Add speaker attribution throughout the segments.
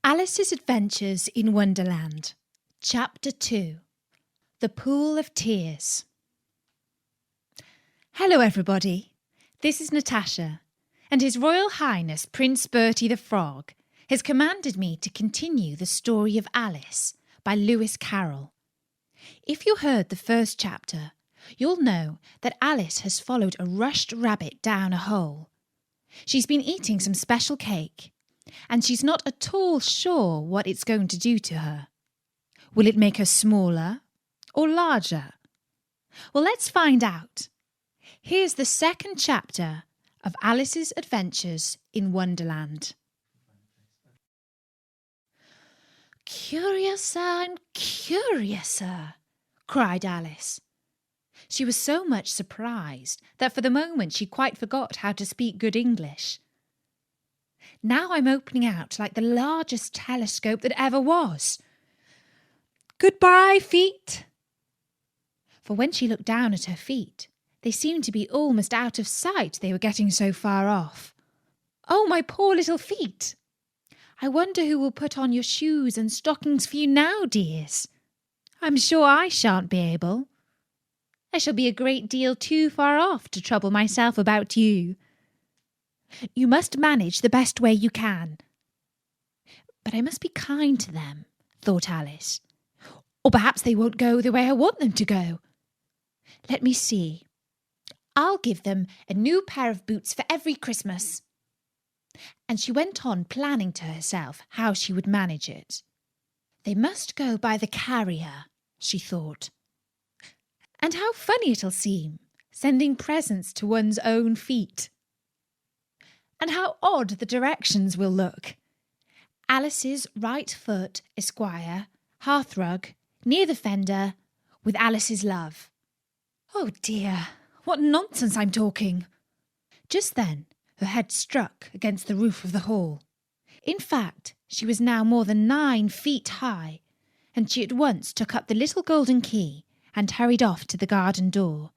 Speaker 1: Alice's Adventures in Wonderland, Chapter 2, The Pool of Tears. Hello everybody, this is Natasha, and His Royal Highness Prince Bertie the Frog has commanded me to continue the story of Alice by Lewis Carroll. If you heard the first chapter, you'll know that Alice has followed a rushed rabbit down a hole. She's been eating some special cake, and she's not at all sure what it's going to do to her. Will it make her smaller or larger? Well, let's find out. Here's the second chapter of Alice's Adventures in Wonderland. "Curiouser and curiouser," cried Alice. She was so much surprised that for the moment she quite forgot how to speak good English. "Now I'm opening out like the largest telescope that ever was. Goodbye, feet." For when she looked down at her feet, they seemed to be almost out of sight, they were getting so far off. "Oh, my poor little feet! I wonder who will put on your shoes and stockings for you now, dears. I'm sure I shan't be able. I shall be a great deal too far off to trouble myself about you. You must manage the best way you can." "But I must be kind to them," thought Alice. "Or perhaps they won't go the way I want them to go. Let me see. I'll give them a new pair of boots for every Christmas." And she went on planning to herself how she would manage it. "They must go by the carrier," she thought. "And how funny it'll seem, sending presents to one's own feet. And how odd the directions will look. Alice's right foot, Esquire, hearthrug, near the fender, with Alice's love. Oh dear, what nonsense I'm talking." Just then, her head struck against the roof of the hall. In fact, she was now more than 9 feet high, and she at once took up the little golden key and hurried off to the garden door.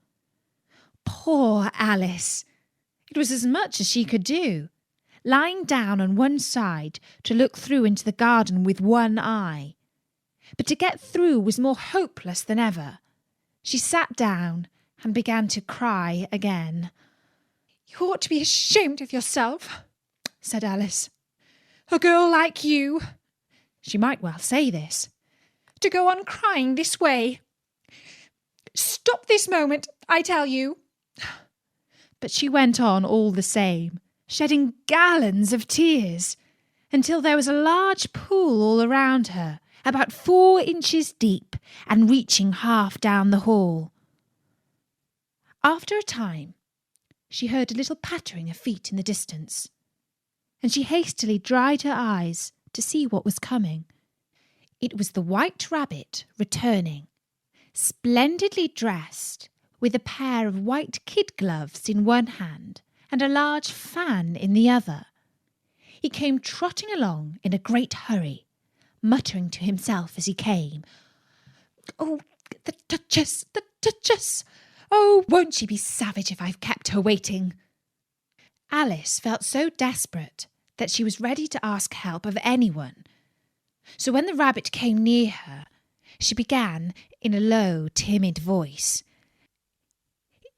Speaker 1: Poor Alice! It was as much as she could do, lying down on one side to look through into the garden with one eye. But to get through was more hopeless than ever. She sat down and began to cry again. "You ought to be ashamed of yourself," said Alice. "A girl like you," she might well say this, "to go on crying this way. Stop this moment, I tell you." But she went on all the same, shedding gallons of tears, until there was a large pool all around her, about 4 inches deep and reaching half down the hall. After a time, she heard a little pattering of feet in the distance, and she hastily dried her eyes to see what was coming. It was the White Rabbit returning, splendidly dressed, with a pair of white kid gloves in one hand and a large fan in the other. He came trotting along in a great hurry, muttering to himself as he came, "Oh, the Duchess, the Duchess! Oh, won't she be savage if I've kept her waiting?" Alice felt so desperate that she was ready to ask help of anyone. So when the rabbit came near her, she began in a low, timid voice,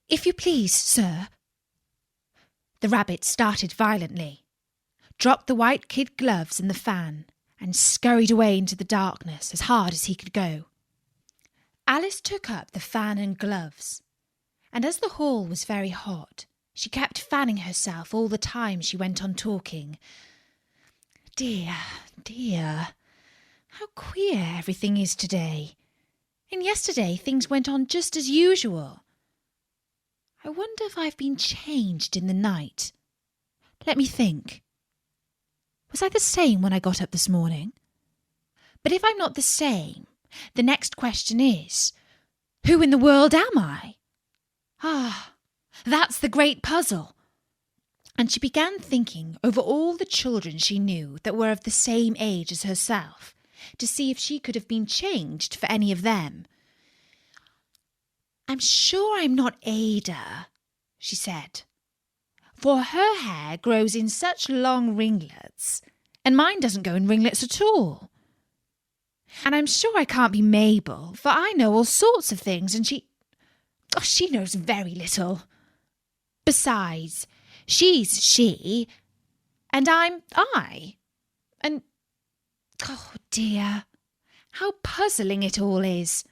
Speaker 1: "If you please, sir." The rabbit started violently, dropped the white kid gloves and the fan, and scurried away into the darkness as hard as he could go. Alice took up the fan and gloves, and as the hall was very hot, she kept fanning herself all the time she went on talking. "Dear, dear, how queer everything is today. And yesterday things went on just as usual. I wonder if I've been changed in the night. Let me think. Was I the same when I got up this morning? But if I'm not the same, the next question is, who in the world am I? Ah, that's the great puzzle." And she began thinking over all the children she knew that were of the same age as herself, to see if she could have been changed for any of them. "I'm sure I'm not Ada," she said, "for her hair grows in such long ringlets, and mine doesn't go in ringlets at all. And I'm sure I can't be Mabel, for I know all sorts of things, and she knows very little. Besides, she's she, and I'm I. And, oh dear, how puzzling it all is.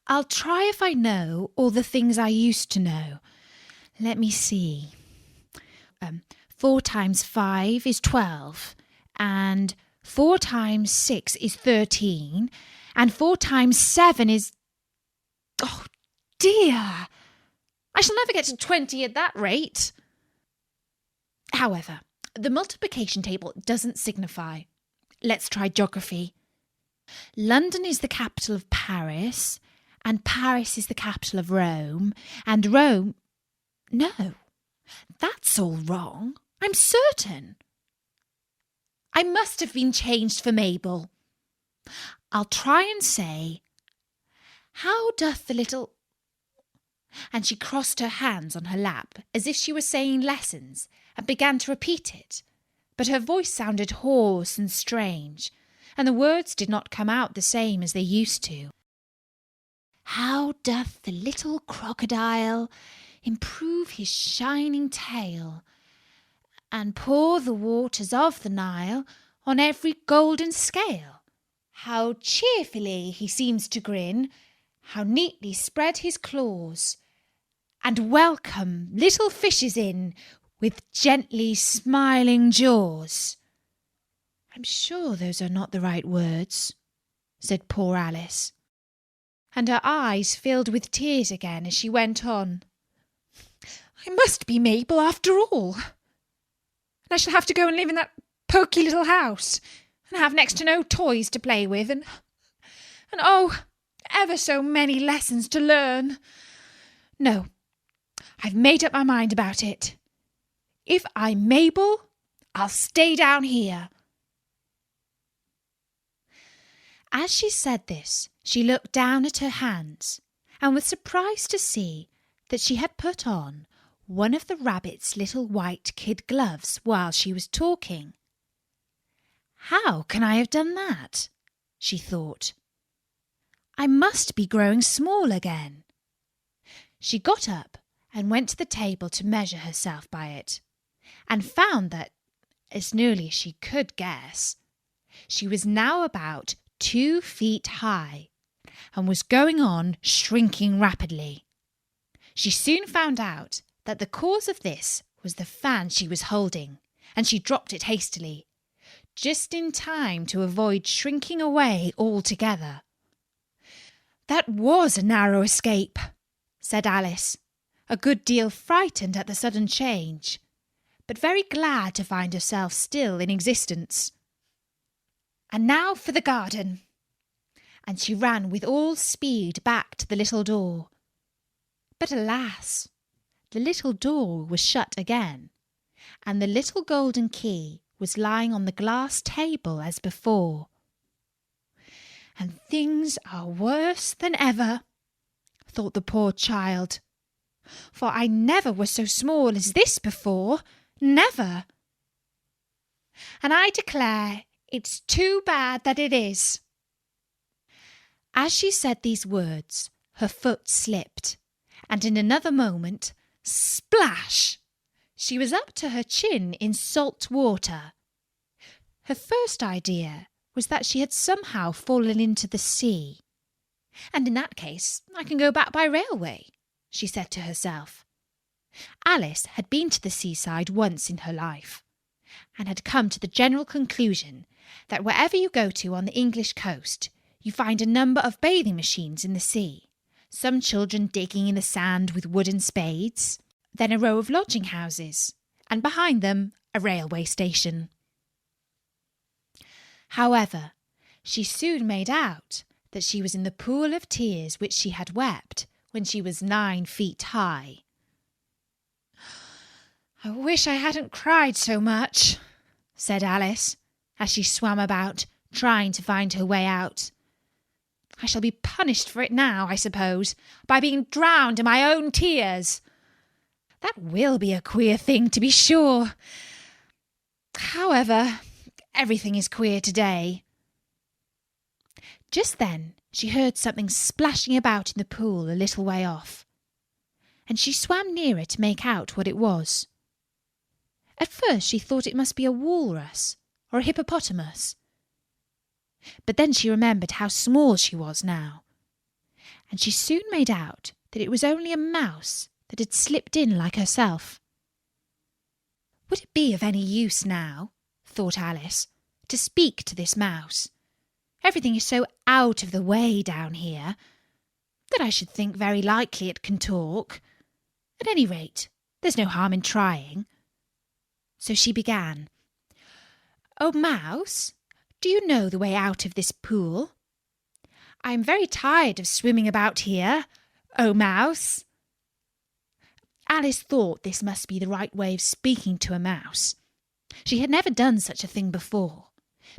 Speaker 1: I'll try if I know all the things I used to know. Let me see. 4 times 5 is 12, and 4 times 6 is 13, and 4 times 7 is... Oh, dear! I shall never get to 20 at that rate. However, the multiplication table doesn't signify. Let's try geography. London is the capital of Paris, and Paris is the capital of Rome, and Rome... No, that's all wrong, I'm certain. I must have been changed for Mabel. I'll try and say, how doth the little... And she crossed her hands on her lap as if she were saying lessons and began to repeat it, but her voice sounded hoarse and strange, and the words did not come out the same as they used to. How doth the little crocodile improve his shining tail, and pour the waters of the Nile on every golden scale? How cheerfully he seems to grin, how neatly spread his claws, and welcome little fishes in with gently smiling jaws. I'm sure those are not the right words, said poor Alice, and her eyes filled with tears again as she went on. I must be Mabel after all. And I shall have to go and live in that poky little house, and have next to no toys to play with, and oh, ever so many lessons to learn. No, I've made up my mind about it. If I'm Mabel, I'll stay down here. As she said this, she looked down at her hands, and was surprised to see that she had put on one of the rabbit's little white kid gloves while she was talking. How can I have done that? She thought. I must be growing small again. She got up and went to the table to measure herself by it, and found that, as nearly as she could guess, she was now about 2 feet high, and was going on shrinking rapidly. She soon found out that the cause of this was the fan she was holding, and she dropped it hastily, just in time to avoid shrinking away altogether. That was a narrow escape, said Alice, a good deal frightened at the sudden change, but very glad to find herself still in existence. And now for the garden. And she ran with all speed back to the little door. But alas, the little door was shut again, and the little golden key was lying on the glass table as before. And things are worse than ever, thought the poor child, for I never was so small as this before, never. And I declare it's too bad that it is. As she said these words, her foot slipped, and in another moment, splash! She was up to her chin in salt water. Her first idea was that she had somehow fallen into the sea. And in that case, I can go back by railway, she said to herself. Alice had been to the seaside once in her life, and had come to the general conclusion that wherever you go to on the English coast, you find a number of bathing machines in the sea, some children digging in the sand with wooden spades, then a row of lodging houses, and behind them a railway station. However, she soon made out that she was in the pool of tears which she had wept when she was 9 feet high. I wish I hadn't cried so much, said Alice, as she swam about, trying to find her way out. I shall be punished for it now, I suppose, by being drowned in my own tears. That will be a queer thing, to be sure. However, Everything is queer today." Just then she heard something splashing about in the pool a little way off, and she swam nearer to make out what it was. At first she thought it must be a walrus or a hippopotamus, but then she remembered how small she was now, and she soon made out that it was only a mouse that had slipped in like herself. Would it be of any use now, thought Alice, to speak to this mouse? Everything is so out of the way down here that I should think very likely it can talk. At any rate, there's no harm in trying. So she began. "Oh, Mouse, do you know the way out of this pool? I am very tired of swimming about here. Oh, Mouse." Alice thought this must be the right way of speaking to a mouse. She had never done such a thing before,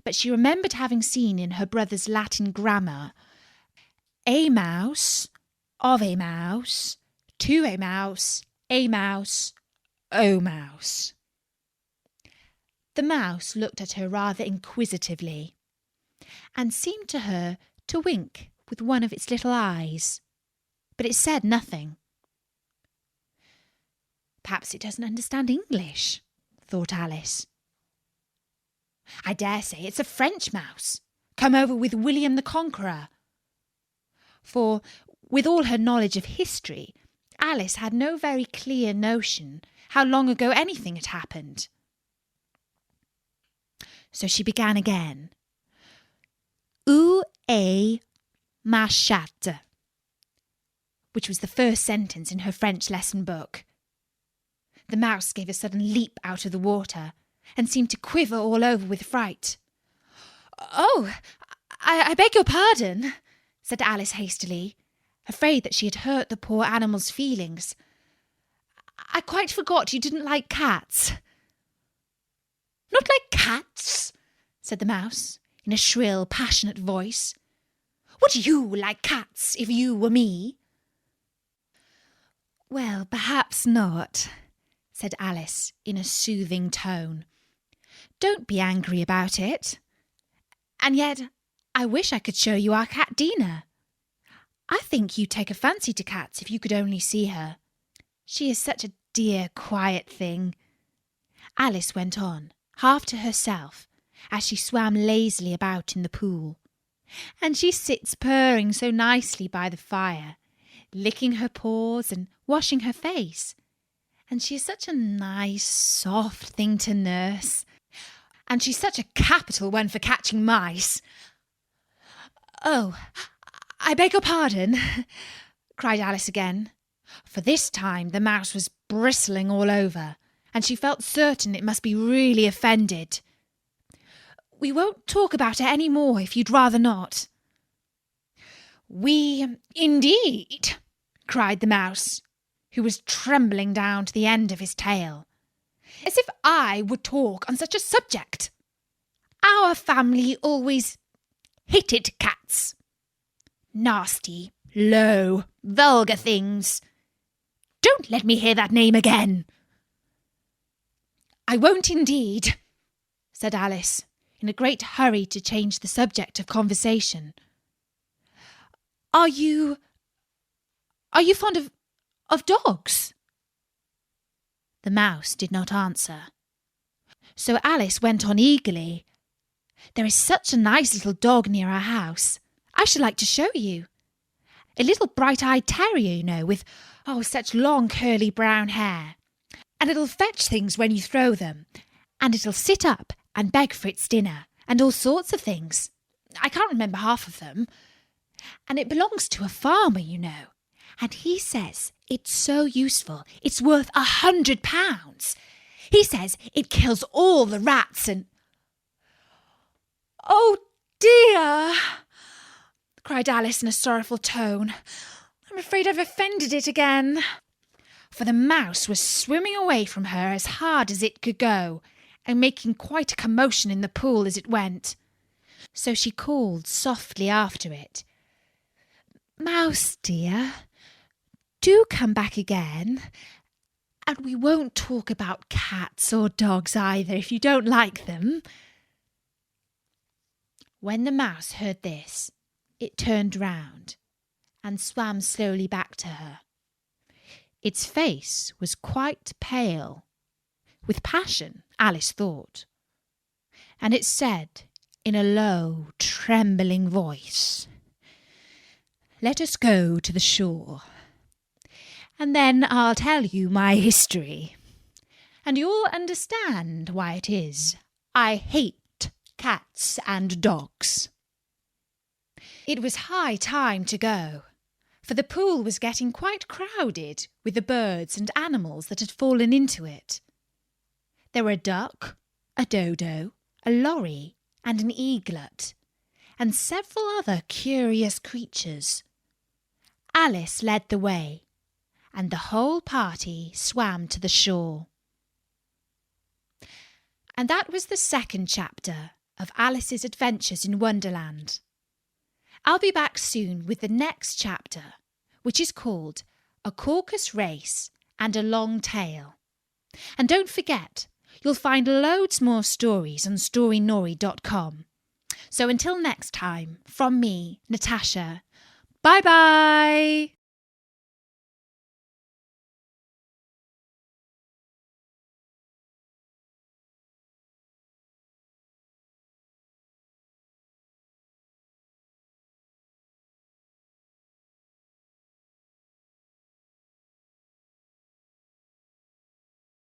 Speaker 1: but she remembered having seen in her brother's Latin grammar, "A mouse, of a mouse, to a mouse, O mouse." The mouse looked at her rather inquisitively, and seemed to her to wink with one of its little eyes, but it said nothing. "Perhaps it doesn't understand English," thought Alice. "I dare say it's a French mouse, come over with William the Conqueror." For, with all her knowledge of history, Alice had no very clear notion how long ago anything had happened. So she began again. "Où est ma chatte?" which was the first sentence in her French lesson book. The mouse gave a sudden leap out of the water and seemed to quiver all over with fright. "Oh, I beg your pardon," said Alice hastily, afraid that she had hurt the poor animal's feelings. "I quite forgot you didn't like cats." "Not like cats?" said the mouse, in a shrill, passionate voice. "Would you like cats if you were me?" "Well, perhaps not," said Alice in a soothing tone. "Don't be angry about it. And yet, I wish I could show you our cat Dina. I think you'd take a fancy to cats if you could only see her. She is such a dear, quiet thing." Alice went on, half to herself, as she swam lazily about in the pool. "And she sits purring so nicely by the fire, licking her paws and washing her face. And she is such a nice, soft thing to nurse. And she's such a capital one for catching mice." "Oh, I beg your pardon," cried Alice again, for this time the mouse was bristling all over, and she felt certain it must be really offended. "We won't talk about it any more if you'd rather not." "We, indeed," cried the mouse, who was trembling down to the end of his tail. "As if I would talk on such a subject. Our family always hated cats. Nasty, low, vulgar things. Don't let me hear that name again." "I won't indeed," said Alice, in a great hurry to change the subject of conversation. Are you fond of dogs?" The mouse did not answer. So Alice went on eagerly. "There is such a nice little dog near our house. I should like to show you. A little bright-eyed terrier, you know, with, such long curly brown hair. And it'll fetch things when you throw them. And it'll sit up and beg for its dinner, and all sorts of things. I can't remember half of them. And it belongs to a farmer, you know. And he says it's so useful, it's worth £100. He says it kills all the rats and—" "Oh, dear!" cried Alice in a sorrowful tone. "I'm afraid I've offended it again." For the mouse was swimming away from her as hard as it could go, and making quite a commotion in the pool as it went. So she called softly after it, "Mouse dear, do come back again, and we won't talk about cats or dogs either if you don't like them." When the mouse heard this, it turned round and swam slowly back to her. Its face was quite pale, with passion, Alice thought, and it said in a low, trembling voice, "Let us go to the shore, and then I'll tell you my history, and you'll understand why it is I hate cats and dogs." It was high time to go, for the pool was getting quite crowded with the birds and animals that had fallen into it. There were a duck, a dodo, a lorry, and an eaglet, and several other curious creatures. Alice led the way, and the whole party swam to the shore. And that was the second chapter of Alice's Adventures in Wonderland. I'll be back soon with the next chapter, which is called A Caucus Race and a Long Tail. And don't forget, you'll find loads more stories on storynori.com. So until next time, from me, Natasha, bye-bye!